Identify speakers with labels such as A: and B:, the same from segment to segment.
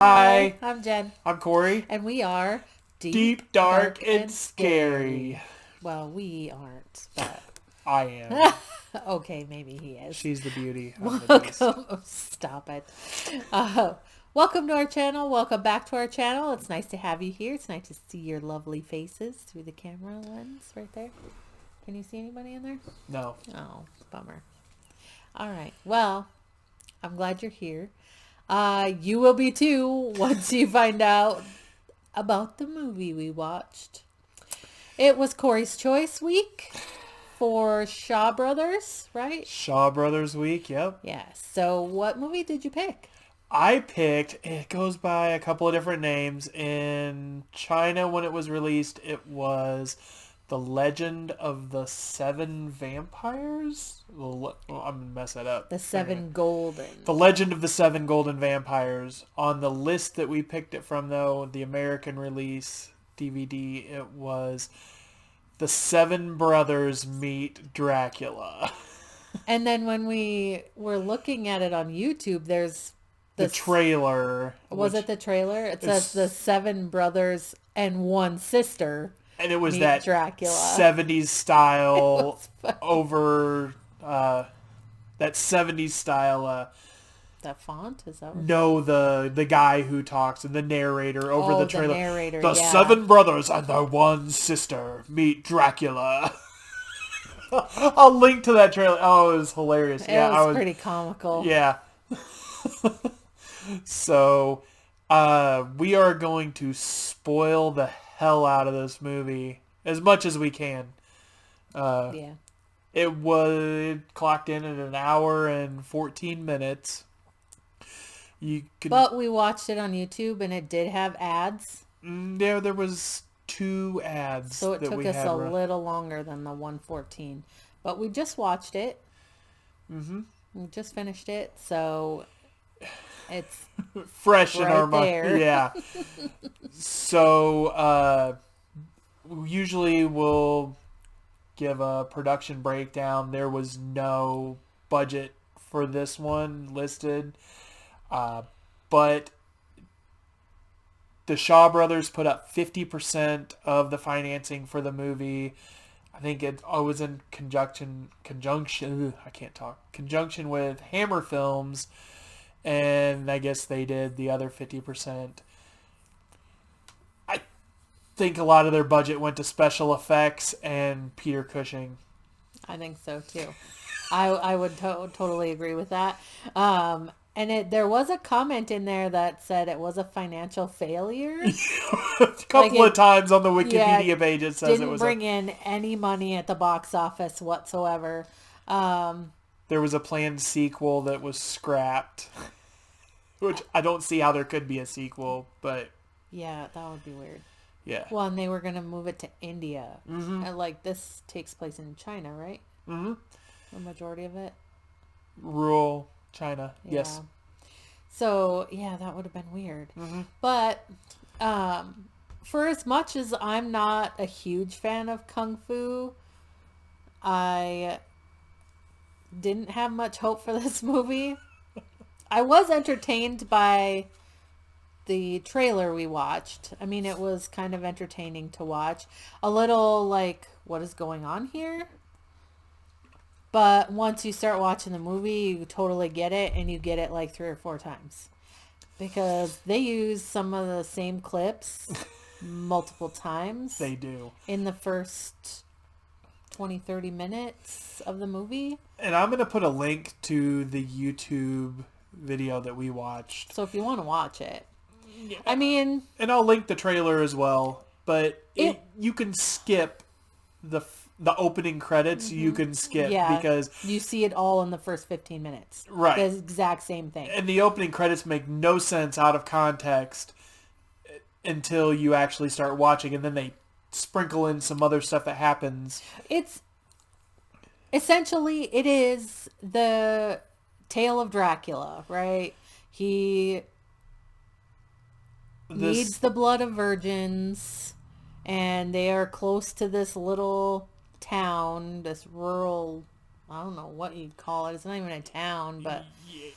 A: Hi,
B: I'm Jen,
A: I'm Corey.
B: and we are
A: Deep, dark, and scary.
B: Well, we aren't, but
A: I am.
B: okay, maybe he is.
A: She's the beauty. I'm the beast.
B: Welcome. Oh, stop it. Uh, welcome to our channel. Welcome back to our channel. It's nice to have you here. It's nice to see your lovely faces through the camera lens right there. Can you see anybody in there?
A: No.
B: Oh, bummer. All right. Well, I'm glad you're here. You will be too once you find out about the movie we watched. It was Corey's Choice week for Shaw Brothers, right?
A: Shaw Brothers Week, yep.
B: Yes. So what movie did you pick?
A: I picked, it goes by a couple of different names. In China, when it was released, it was The Legend of the Seven Vampires? I'm going to mess that up.
B: The Seven Golden.
A: The Legend of the Seven Golden Vampires. On the list that we picked it from, though, the American release DVD, it was The Seven Brothers Meet Dracula.
B: And then when we were looking at it on YouTube, there's
A: The trailer.
B: Was it the trailer? It says The Seven Brothers and One Sister
A: And it was
B: Meet
A: that
B: Dracula.
A: 70s style
B: was funny.
A: over... that 70s style...
B: That font? Is that what?
A: No, the guy who talks and the narrator over the trailer.
B: The narrator,
A: The
B: yeah.
A: Seven Brothers and their one sister meet Dracula. I'll link to that trailer. Oh, it was hilarious.
B: It was pretty comical.
A: Yeah. So, we are going to spoil the hell out of this movie as much as we can.
B: Yeah.
A: It clocked in at an hour and 14 minutes.
B: But we watched it on YouTube and it did have ads.
A: There was 2 ads.
B: So it
A: that
B: took
A: we
B: us
A: had
B: a little longer than the 114. But we just watched it.
A: Mm-hmm.
B: We just finished it. So it's
A: fresh in our
B: there.
A: mind. Yeah. So usually we'll give a production breakdown. There was no budget for this one listed. But the Shaw Brothers put up 50% of the financing for the movie. I think it was in conjunction with Hammer Films, and I guess they did the other 50%. I think a lot of their budget went to special effects and Peter Cushing.
B: I think so too. I would totally agree with that. And there was a comment in there that said it was a financial failure.
A: A couple of times on the Wikipedia page it says it was.
B: Didn't bring in any money at the box office whatsoever.
A: There was a planned sequel that was scrapped, which I don't see how there could be a sequel, but...
B: Yeah, that would be weird.
A: Yeah.
B: Well, and they were going to move it to India.
A: Mm-hmm.
B: And, this takes place in China, right?
A: Mm-hmm.
B: The majority of it?
A: Rural China,
B: Yeah.
A: yes.
B: So, yeah, that would have been weird.
A: Mm-hmm.
B: But for as much as I'm not a huge fan of Kung Fu, I didn't have much hope for this movie. I was entertained by the trailer we watched. I mean, it was kind of entertaining to watch. A little what is going on here? But once you start watching the movie, you totally get it, and you get it 3 or 4 times. Because they use some of the same clips multiple times.
A: They do.
B: In the first 20, 30 minutes of the movie.
A: And I'm going to put a link to the YouTube video that we watched.
B: So if you want to watch it.
A: Yeah.
B: I mean...
A: And I'll link the trailer as well. But you can skip the opening credits.
B: Mm-hmm.
A: You can skip because...
B: You see it all in the first 15 minutes.
A: Right.
B: The exact same thing.
A: And the opening credits make no sense out of context until you actually start watching. And then they sprinkle in some other stuff that happens.
B: It's... Essentially, it is the tale of Dracula, right? He needs the blood of virgins, and they are close to this little town, this rural I don't know what you'd call it. It's not even a town, but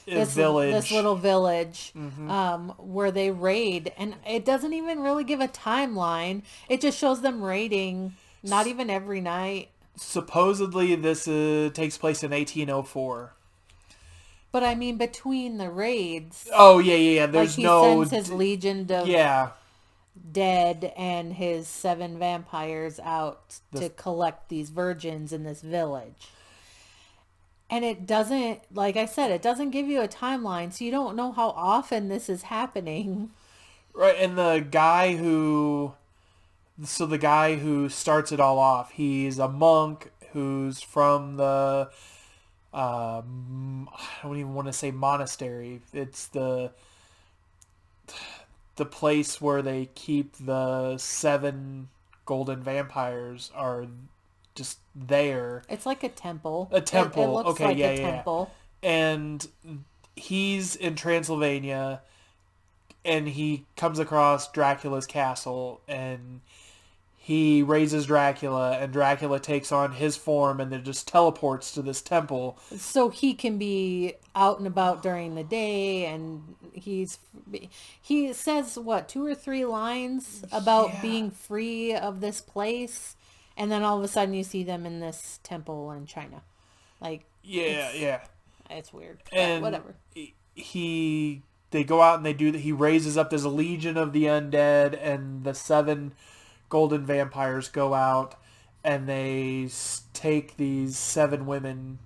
A: village.
B: This little village
A: Mm-hmm.
B: where they raid. And it doesn't even really give a timeline. It just shows them raiding, not even every night.
A: Supposedly this takes place in 1804.
B: But I mean, between the raids,
A: Oh, yeah.
B: like
A: There's
B: he
A: no...
B: sends his legion of
A: Yeah.
B: dead and his 7 vampires out to collect these virgins in this village. And it doesn't, like I said, it doesn't give you a timeline, so you don't know how often this is happening.
A: Right, and the guy who starts it all off, he's a monk who's from the, I don't even want to say monastery. It's the place where they keep the 7 golden vampires are just there.
B: It's like a temple.
A: A temple.
B: It looks
A: Okay,
B: like
A: yeah,
B: a temple.
A: And he's in Transylvania, and he comes across Dracula's castle, and he raises Dracula, and Dracula takes on his form and then just teleports to this temple.
B: So he can be out and about during the day, and he says, what, 2 or 3 lines about being free of this place, and then all of a sudden you see them in this temple in China. Like, it's weird, but
A: and
B: whatever.
A: They go out and they do that. He raises up this legion of the undead, and the 7 golden vampires go out and they take these 7 women,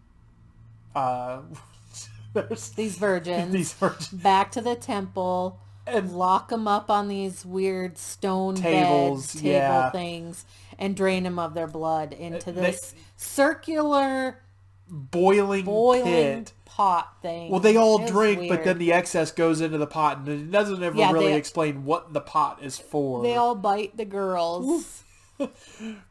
B: these virgins back to the temple and lock them up on these weird stone
A: tables,
B: table things, and drain them of their blood into this circular boiling
A: pit.
B: pot thing.
A: Well, they all drink, but then the excess goes into the pot, and it doesn't ever really explain what the pot is for.
B: They all bite the girls.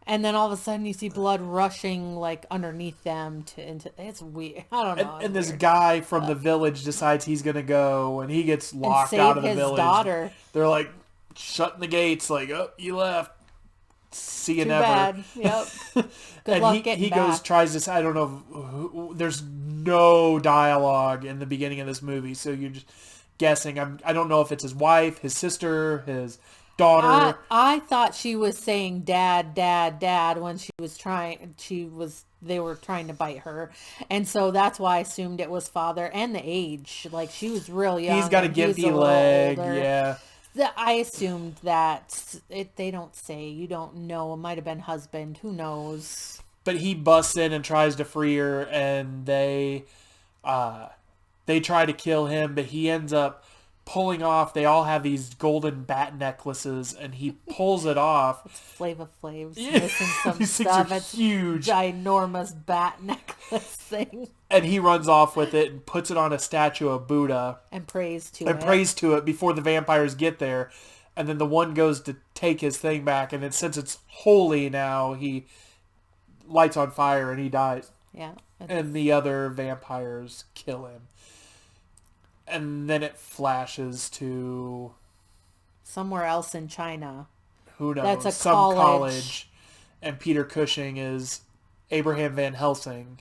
B: And then all of a sudden you see blood rushing like underneath them it's weird. I don't know.
A: And this guy from the village decides he's gonna go, and he gets locked out of the village.
B: Daughter.
A: They're like shutting the gates, like, oh, you left. See you
B: Too
A: never.
B: Bad. Yep. Good
A: and
B: luck getting back.
A: Tries to. I don't know. There's no dialogue in the beginning of this movie, so you're just guessing. I don't know if it's his wife, his sister, his daughter.
B: I thought she was saying dad, dad, dad when they were trying to bite her. And so that's why I assumed it was father, and the age. Like, she was real young.
A: He's got a gimpy leg. Yeah.
B: I assumed that they don't say. You don't know. It might have been husband. Who knows?
A: But he busts in and tries to free her, and they try to kill him, but he ends up pulling off. They all have these golden bat necklaces, and he pulls it off.
B: It's Flava Flav's missing some
A: These
B: stuff.
A: Things are huge,
B: ginormous bat necklace thing.
A: And he runs off with it and puts it on a statue of Buddha
B: and prays to it
A: before the vampires get there. And then the one goes to take his thing back, and then since it's holy now, he lights on fire and he dies.
B: Yeah.
A: And the other vampires kill him. And then it flashes to
B: somewhere else in China.
A: Who knows?
B: That's
A: some college. And Peter Cushing is Abraham Van Helsing.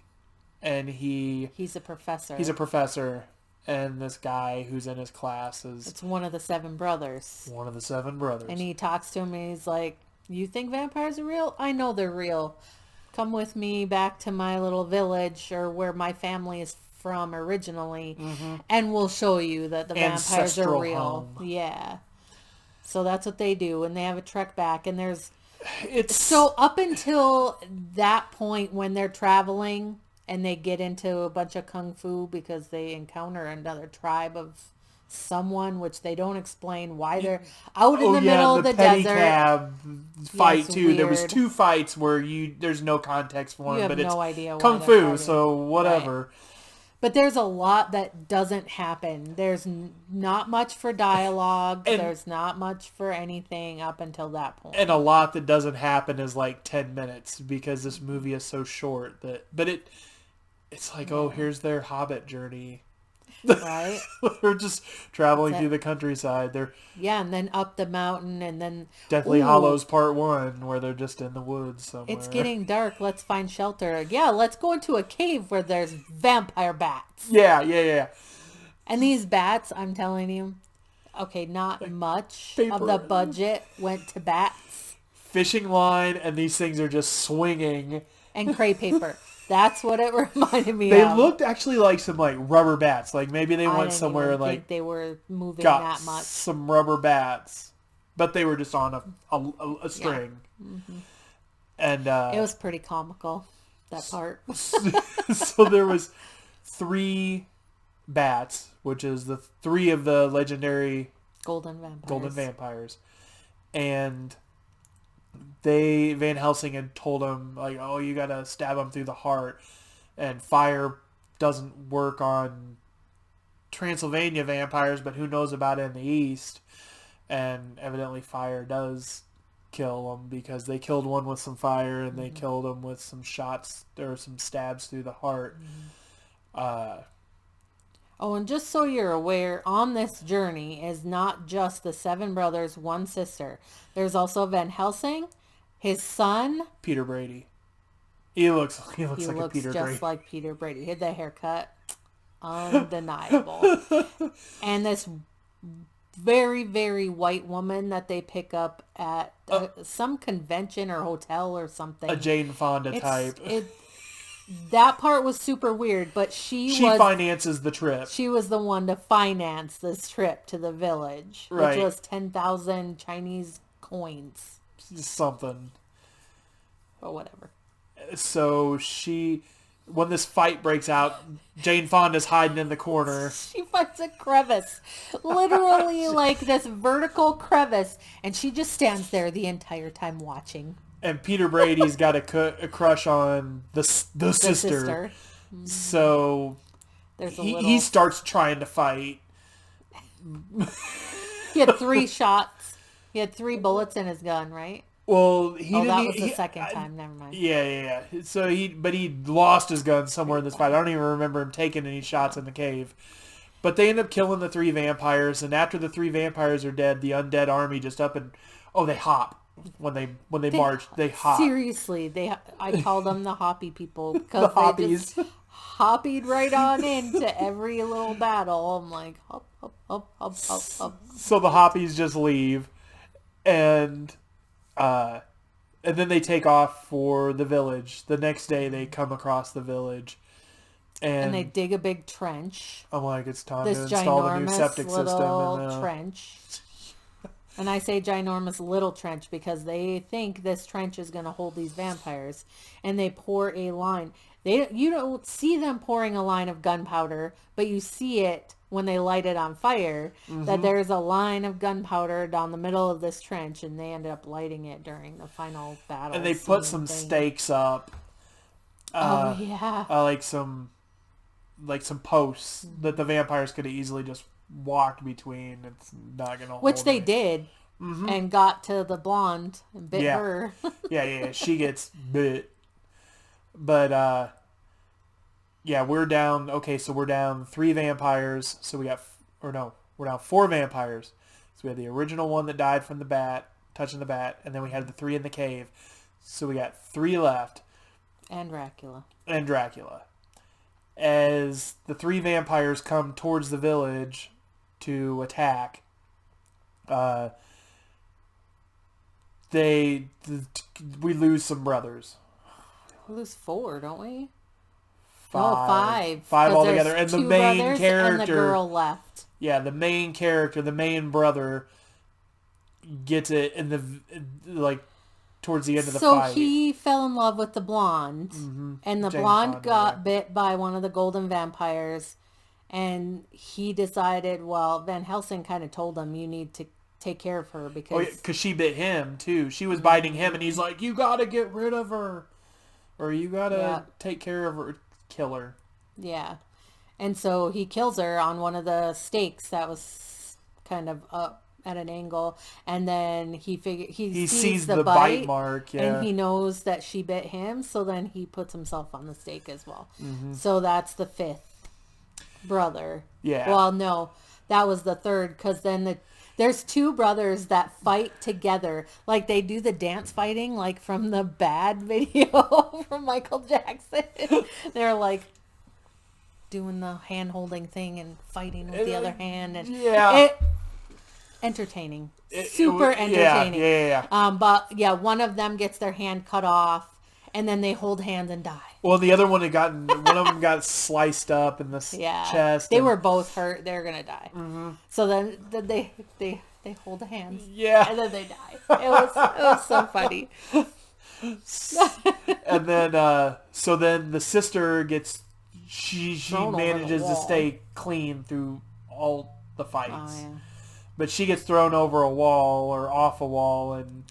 A: And he's
B: a professor.
A: He's a professor. And this guy who's in his class
B: it's one of the 7 brothers.
A: One of the 7 brothers.
B: And he talks to him and he's like, you think vampires are real? I know they're real. Come with me back to my little village, or where my family is from originally, and we'll show you that the vampires are real.
A: Home.
B: Yeah. So that's what they do, and they have a trek back, and so up until that point when they're traveling and they get into a bunch of kung fu because they encounter another tribe of someone, which they don't explain why they're out in the middle of the desert.
A: Pedicab fight too.
B: Weird.
A: There was 2 fights where there's no context for them, but it's
B: idea
A: kung fu, so whatever.
B: Right. But there's a lot that doesn't happen. There's not much for dialogue. There's not much for anything up until that point.
A: And a lot that doesn't happen is like 10 minutes because this movie is so short. But it's like, oh, here's their Hobbit journey.
B: right?
A: They're just traveling
B: That's
A: through
B: it.
A: the countryside. They're
B: Yeah, and then up the mountain, and then,
A: Deathly
B: ooh,
A: Hollows Part 1, where they're just in the woods
B: it's
A: somewhere.
B: getting dark. Let's find shelter. Yeah, let's go into a cave where there's vampire bats.
A: Yeah.
B: And these bats, I'm telling you, okay, not much of the
A: Paper.
B: budget went to bats
A: Fishing line, and these things are just swinging.
B: and crepe paper. That's what it reminded me
A: They
B: of.
A: looked actually like some like rubber bats. Like maybe they
B: I
A: went
B: didn't
A: somewhere
B: even
A: and like
B: think they were moving
A: got
B: that much.
A: some rubber bats, but they were just on a
B: Yeah.
A: string. And
B: It was pretty comical, that part.
A: so there was 3 bats, which is the 3 of the legendary
B: Golden vampires.
A: golden vampires, and Van Helsing had told him like, oh, you gotta stab him through the heart, and fire doesn't work on Transylvania vampires, but who knows about it in the East? And evidently fire does kill them, because they killed one with some fire, and they killed him with some shots or some stabs through the heart.
B: Oh, and just so you're aware, on this journey is not just the 7 brothers, 1 sister. There's also Van Helsing, his son.
A: Peter Brady. He looks
B: He
A: like a
B: looks
A: Peter
B: just
A: Brady.
B: like Peter Brady. He had the haircut. Undeniable. And this very, very white woman that they pick up at some convention or hotel or something.
A: A Jane Fonda type.
B: That part was super weird, but she
A: finances the trip.
B: She was the one to finance this trip to the village,
A: Right.
B: which was 10,000 Chinese coins
A: Something.
B: or whatever.
A: So when this fight breaks out, Jane Fonda's hiding in the corner.
B: She finds a crevice, literally like this vertical crevice, and she just stands there the entire time watching.
A: And Peter Brady's got a crush on the sister. So
B: There's
A: he starts trying to fight.
B: He had 3 shots. He had 3 bullets in his gun, right?
A: Well,
B: That was the second time. Never mind.
A: Yeah. So he lost his gun somewhere in this fight. I don't even remember him taking any shots in the cave. But they end up killing the 3 vampires, and after the 3 vampires are dead, the undead army just up and they hop. When they march, they hop.
B: Seriously, I call them the hoppy people
A: The
B: because they just
A: hoppies.
B: hoppied right on into every little battle. I'm like, hop, hop, hop, hop, hop, hop.
A: So the hoppies just leave, and then they take off for the village. The next day they come across the village,
B: And they dig a big trench.
A: I'm like, it's time
B: This
A: to install the new
B: ginormous
A: septic system.
B: little
A: And,
B: trench. And I say ginormous little trench because they think this trench is going to hold these vampires. And they pour a line. You don't see them pouring a line of gunpowder, but you see it when they light it on fire, that there's a line of gunpowder down the middle of this trench, and they ended up lighting it during the final battle.
A: and they put some stakes up.
B: Oh, yeah.
A: Like some posts that the vampires could have easily just walked between. It's not gonna
B: Which
A: hold
B: they
A: me.
B: did, and got to the blonde and bit
A: Yeah.
B: her.
A: Yeah, she gets bit. But we're down. Okay, so we're down 3 vampires. So we're down 4 vampires. So we had the original one that died from the bat, touching the bat, and then we had the 3 in the cave. So we got 3 left.
B: And Dracula.
A: As the 3 vampires come towards the village to attack, we lose some brothers.
B: We lose 4, don't we?
A: 5.
B: 5.
A: 5
B: 'Cause
A: altogether.
B: there's
A: And the
B: 2
A: main
B: brothers
A: character.
B: and the girl left.
A: Yeah, the main character, the main brother, gets it in the towards the end of the fight.
B: So he fell in love with the blonde, and the
A: Jane
B: blonde
A: Fonda,
B: got bit by one of the golden vampires, and he decided, well, Van Helsing kind of told him, you need to take care of her because...
A: Because she bit him, too. She was biting him, and he's like, you gotta get rid of her. Or you gotta take care of her, kill her.
B: Yeah. And so he kills her on one of the stakes that was kind of up at an angle, and then he sees the bite
A: mark,
B: and he knows that she bit him, so then he puts himself on the stake as well. So that's the 5th brother.
A: Yeah.
B: Well, no, that was the third, because then there's two brothers that fight together. Like, they do the dance fighting, like, from the Bad video from Michael Jackson. They're, like, doing the hand-holding thing and fighting with the other hand. And
A: yeah.
B: Entertaining. Super entertaining.
A: Yeah.
B: But, yeah, one of them gets their hand cut off, and then they hold hands and die.
A: Well, the other one one of them got sliced up in the chest.
B: They were both hurt. They're gonna die. Mm-hmm. So then they hold hands.
A: Yeah.
B: And then they die. It was so funny.
A: And then so then the sister gets she manages to stay clean through all the fights.
B: Oh, yeah. But
A: she gets thrown over a wall or off a wall, and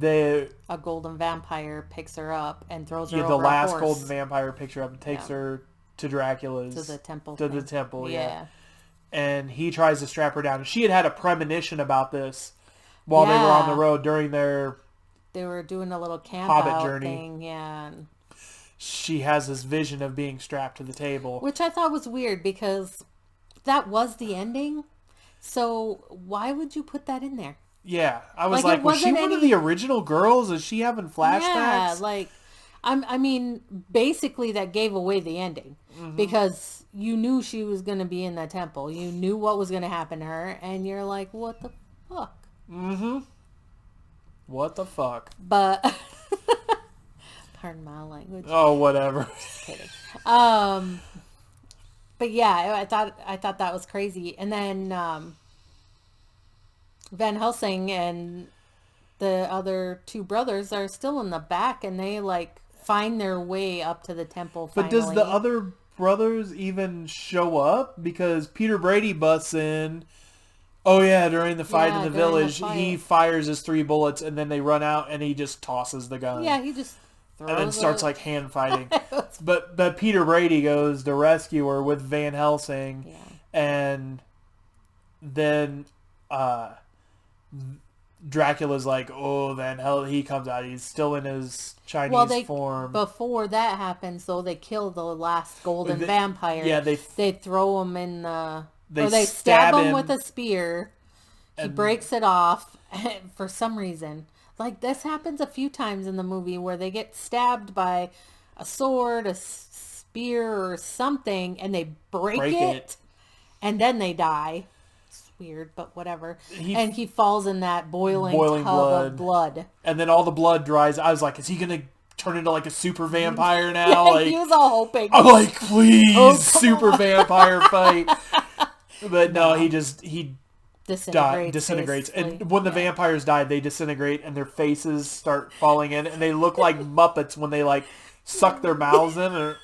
B: a golden vampire picks her up and throws her over
A: the last
B: a horse.
A: golden vampire picks her up and takes her to Dracula's
B: to the temple.
A: The temple, yeah. And he tries to strap her down. She had a premonition about this while they were on the road during their.
B: They were doing a little camp
A: Hobbit journey.
B: Thing, yeah.
A: She has this vision of being strapped to the table,
B: which I thought was weird because that was the ending. So why would you put that in there?
A: Yeah, I was like was she one of the original girls? Is she having flashbacks?
B: Yeah, like, I mean, basically that gave away the ending because you knew she was going to be in the temple. You knew what was going to happen to her, and you're like, what the fuck?
A: Mm-hmm. What the fuck?
B: But, pardon my language.
A: Oh, whatever.
B: Just kidding. But yeah, I thought that was crazy. And then Van Helsing and the other two brothers are still in the back, and they like find their way up to the temple finally.
A: But does the other brothers even show up? Because Peter Brady busts in. Oh yeah, during the fight in the village, he fires his 3 bullets, and then they run out, and he just tosses the gun.
B: Yeah, he just throws
A: and then starts like hand fighting. but Peter Brady goes to rescue her with Van Helsing, and then Dracula's like, oh, Van Helsing, he comes out. He's still in his Chinese form.
B: Before that happens, though, they kill the last golden vampire.
A: Yeah, they
B: throw him in the. They stab him with a spear. He breaks it off for some reason. Like, this happens a few times in the movie where they get stabbed by a sword, a spear, or something, and they break it, and then they die. It's weird, but whatever. And he falls in that boiling tub of blood.
A: And then all the blood dries. I was like, is he going to turn into like a super vampire now? Like,
B: he was all hoping.
A: I'm like, please, super vampire fight. But no, he disintegrates. And when the vampires die, they disintegrate and their faces start falling in, and they look like Muppets when they like suck their mouths in, or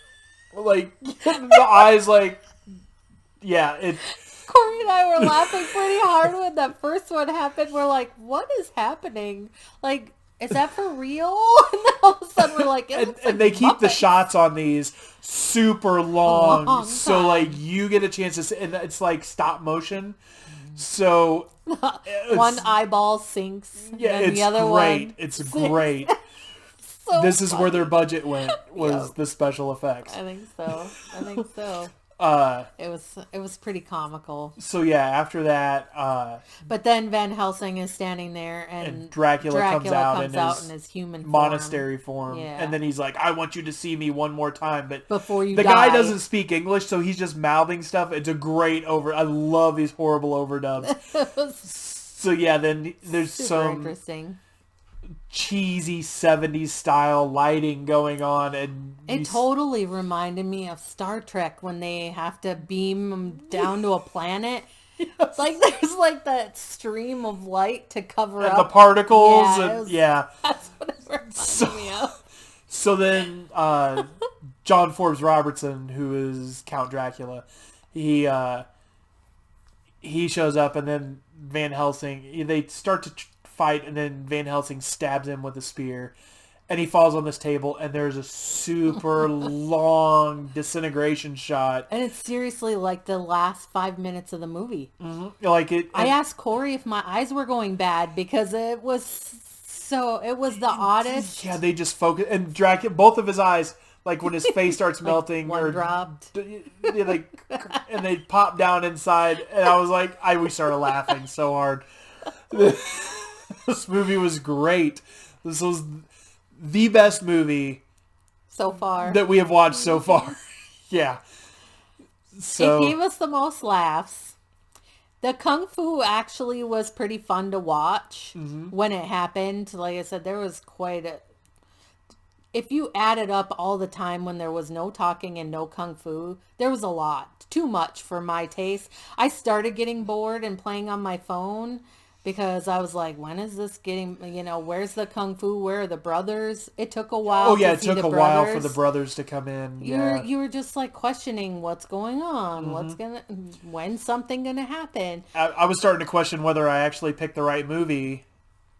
A: like the eyes like, yeah.
B: Corey and I were laughing pretty hard when that first one happened. We're like, what is happening? Like, is that for real? And then all of a sudden we're like,
A: and they keep the shots on these super long so like you get a chance to see, and it's like stop motion. So
B: one eyeball sinks.
A: Yeah,
B: and
A: it's
B: the other
A: great.
B: One
A: it's
B: sinks.
A: Great. This is where their budget went, was the special effects.
B: I think so. It was pretty comical.
A: So yeah, after that,
B: but then Van Helsing is standing there, and
A: Dracula comes out
B: in his human
A: monastery form,
B: yeah.
A: And then he's like, "I want you to see me one more time," but
B: before you
A: the
B: die.
A: guy doesn't speak English, so he's just mouthing stuff. It's a great I love these horrible overdubs. So yeah, then there's some
B: interesting.
A: Cheesy 70s style lighting going on, and
B: it totally reminded me of Star Trek when they have to beam them down to a planet. Yes. Like there's like that stream of light to cover up
A: the particles,
B: that's what it reminded me of.
A: So then John Forbes Robertson, who is Count Dracula, he shows up, and then Van Helsing, they start to fight, and then Van Helsing stabs him with a spear, and he falls on this table, and there's a super long disintegration shot,
B: and it's seriously like the last 5 minutes of the movie.
A: Mm-hmm. Like it.
B: I asked Corey if my eyes were going bad because it was the oddest.
A: Yeah, they just focus, and Dracula, both of his eyes like when his face starts melting,
B: one
A: or
B: dropped.
A: like, and they pop down inside, and I was like, we started laughing so hard. This movie was great. This was the best movie
B: So far.
A: that we have watched so far. Yeah. So
B: It gave us the most laughs. The Kung Fu actually was pretty fun to watch when it happened. Like I said, there was quite a... If you added up all the time when there was no talking and no Kung Fu, there was a lot. Too much for my taste. I started getting bored and playing on my phone because I was like, when is this getting, where's the Kung Fu? Where are the brothers? It took a while
A: oh yeah,
B: to
A: it
B: see
A: took
B: the
A: a while
B: brothers.
A: for the brothers to come in. Yeah.
B: You were just like questioning what's going on, when's something gonna happen.
A: I was starting to question whether I actually picked the right movie,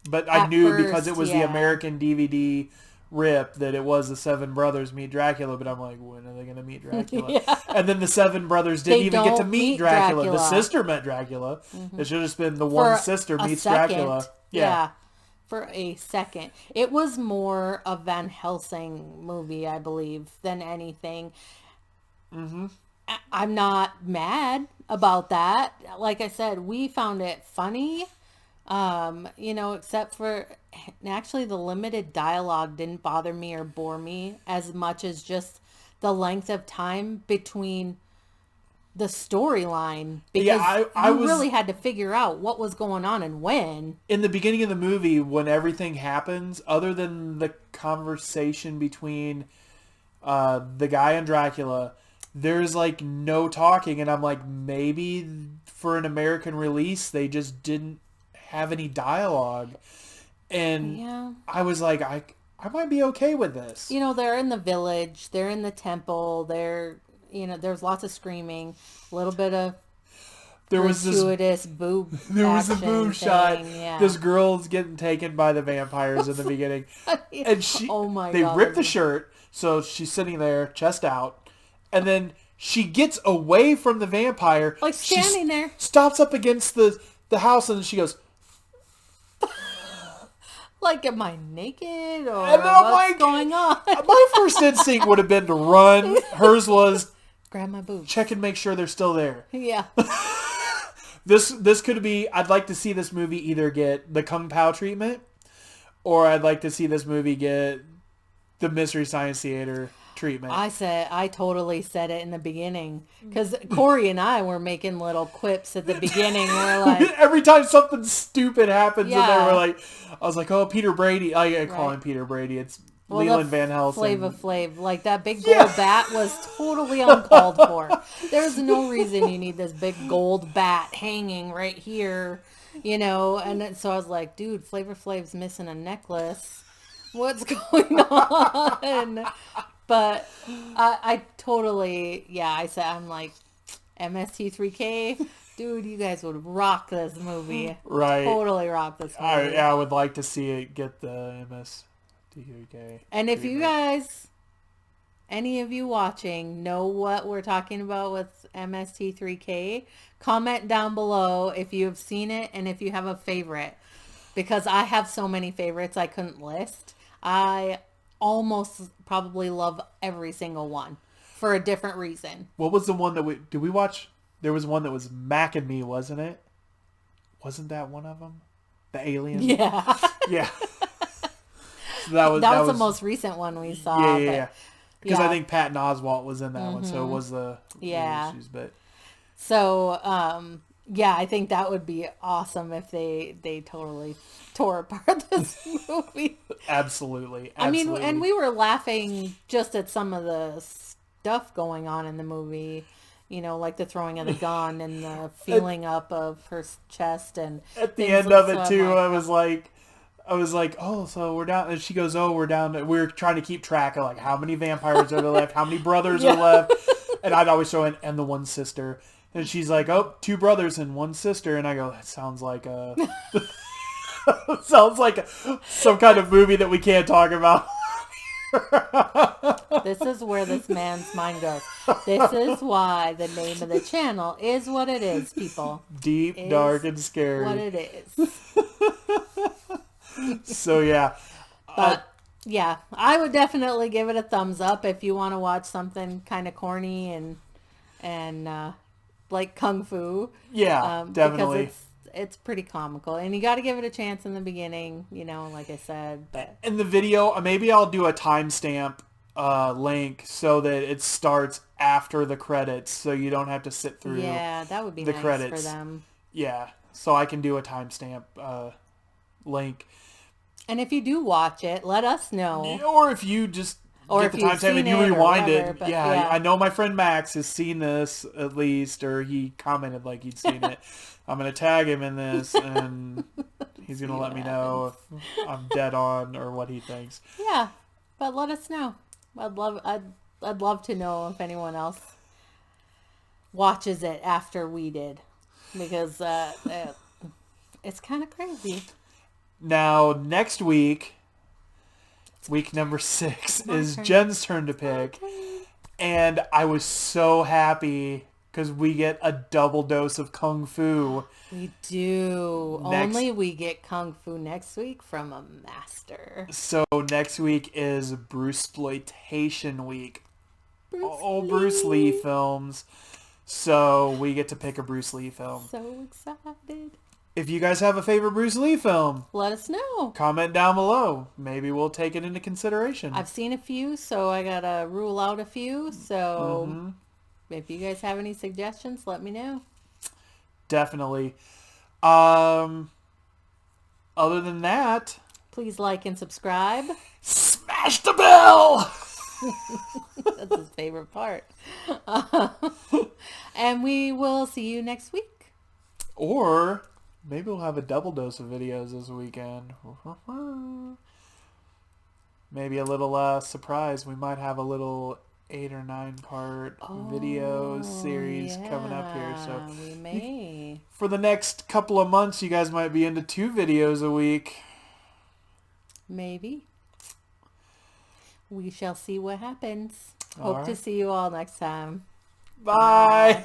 A: but I
B: At
A: knew because
B: first,
A: it was the American DVD rip that it was the Seven Brothers Meet Dracula, but I'm like, when are they going to meet Dracula?
B: Yeah.
A: And then the Seven Brothers didn't
B: They
A: even get to
B: don't
A: meet
B: meet
A: Dracula.
B: Dracula.
A: The sister met Dracula. It should have just been the
B: For
A: one sister
B: a
A: meets
B: second.
A: Dracula.
B: Yeah, for a second. It was more a Van Helsing movie, I believe, than anything. I'm not mad about that. Like I said, we found it funny. Except for actually the limited dialogue didn't bother me or bore me as much as just the length of time between the storyline, because
A: I
B: you
A: was
B: really had to figure out what was going on and when.
A: in the beginning of the movie when everything happens, other than the conversation between the guy and Dracula, there's like no talking, and I'm like, maybe for an American release they just didn't have any dialogue, and I was like, I might be okay with this.
B: They're in the village, they're in the temple, there's lots of screaming, a little bit of gratuitous boob
A: there was a boob shot.
B: Yeah.
A: This girl's getting taken by the vampires in the beginning, and they rip the shirt, so she's sitting there chest out, and then she gets away from the vampire,
B: like standing there,
A: stops up against the house, and then she goes,
B: like, am I naked or
A: and I'm
B: what's
A: like,
B: going on?
A: My first instinct would have been to run. Hers was
B: grab my boobs,
A: check and make sure they're still there.
B: Yeah.
A: This could be. I'd like to see this movie either get the Kung Pao treatment, or I'd like to see this movie get the Mystery Science Theater treatment.
B: I totally said it in the beginning, because Corey and I were making little quips at the beginning. We're like,
A: every time something stupid happens, and
B: Yeah.
A: they were like, I was like, oh, Peter Brady. I call him Peter Brady. It's Leland Van Helsing.
B: Flava Flav. Like, that big gold bat was totally uncalled for. There's no reason you need this big gold bat hanging right here, and so I was like, dude, Flavor Flav's missing a necklace. What's going on? But I totally, I said, I'm like, MST3K, dude, you guys would rock this movie.
A: Right.
B: Totally rock this movie.
A: I would like to see it get the MST3K.
B: And if you guys, any of you watching, know what we're talking about with MST3K, comment down below if you have seen it and if you have a favorite. Because I have so many favorites I couldn't list. I almost probably love every single one for a different reason.
A: What was the one that did we watch? There was one that was Mac and Me, wasn't it? Wasn't that one of them? The alien?
B: Yeah.
A: Yeah. So that was
B: the most recent one we saw.
A: Yeah. Because I think Patton Oswalt was in that one, so it was the issues. But
B: so, I think that would be awesome if they totally tore apart this movie.
A: Absolutely.
B: I mean, and we were laughing just at some of the stuff going on in the movie. Like the throwing of the gun and the feeling up of her chest, and
A: at the end of it too, I was like, oh, so we're down. And she goes, oh, we're down. We're trying to keep track of like how many vampires are there left, how many brothers are left, and I'd always throw in and the one sister. And she's like, oh, 2 brothers and 1 sister, and I go, that sounds like some kind of movie that we can't talk about.
B: This is where this man's mind goes. This is why the name of the channel is what it is, people.
A: Deep, dark, and scary.
B: What it is.
A: So yeah,
B: But Yeah, I would definitely give it a thumbs up if you want to watch something kind of corny and like kung fu,
A: Yeah,
B: because
A: definitely.
B: it's pretty comical, and you got to give it a chance in the beginning, like I said. But
A: In the video, maybe I'll do a timestamp link so that it starts after the credits, so you don't have to sit through
B: yeah, that would be
A: the
B: nice for
A: credits.
B: them.
A: Yeah, so I can do a timestamp link.
B: And if you do watch it, let us know,
A: Or if you just
B: or
A: get
B: if
A: the
B: you've
A: timestamp
B: seen
A: and you
B: it or
A: rewind
B: whatever.
A: it,
B: But
A: yeah,
B: yeah,
A: I know my friend Max has seen this at least, or he commented like he'd seen it. I'm going to tag him in this, and he's going to
B: see
A: let
B: what
A: me
B: happens.
A: know if I'm dead on or what he thinks.
B: Yeah, but let us know. I'd love to know if anyone else watches it after we did, because it's kind of crazy.
A: Now, next week, week number 6,
B: My
A: is
B: turn.
A: Jen's turn to
B: My
A: pick.
B: turn.
A: And I was so happy because we get a double dose of Kung Fu
B: We do.
A: next.
B: Only we get kung fu next week from a master.
A: So next week is Bruceploitation week.
B: Bruce
A: All Bruce Lee
B: Lee.
A: films. So we get to pick a Bruce Lee film.
B: So excited.
A: If you guys have a favorite Bruce Lee film,
B: Let us know.
A: comment down below. Maybe we'll take it into consideration.
B: I've seen a few, so I gotta rule out a few. So
A: Mm-hmm.
B: if you guys have any suggestions, let me know.
A: Definitely. Other than that,
B: Please like and subscribe.
A: smash the bell!
B: That's his favorite part. And we will see you next week.
A: Or maybe we'll have a double dose of videos this weekend. Maybe a little surprise. We might have a little 8 or 9 part video series coming up here. So
B: We may.
A: for the next couple of months, you guys might be into 2 videos a week.
B: Maybe. We shall see what happens.
A: All
B: Hope to
A: right.
B: see you all next time.
A: Bye.
B: Bye.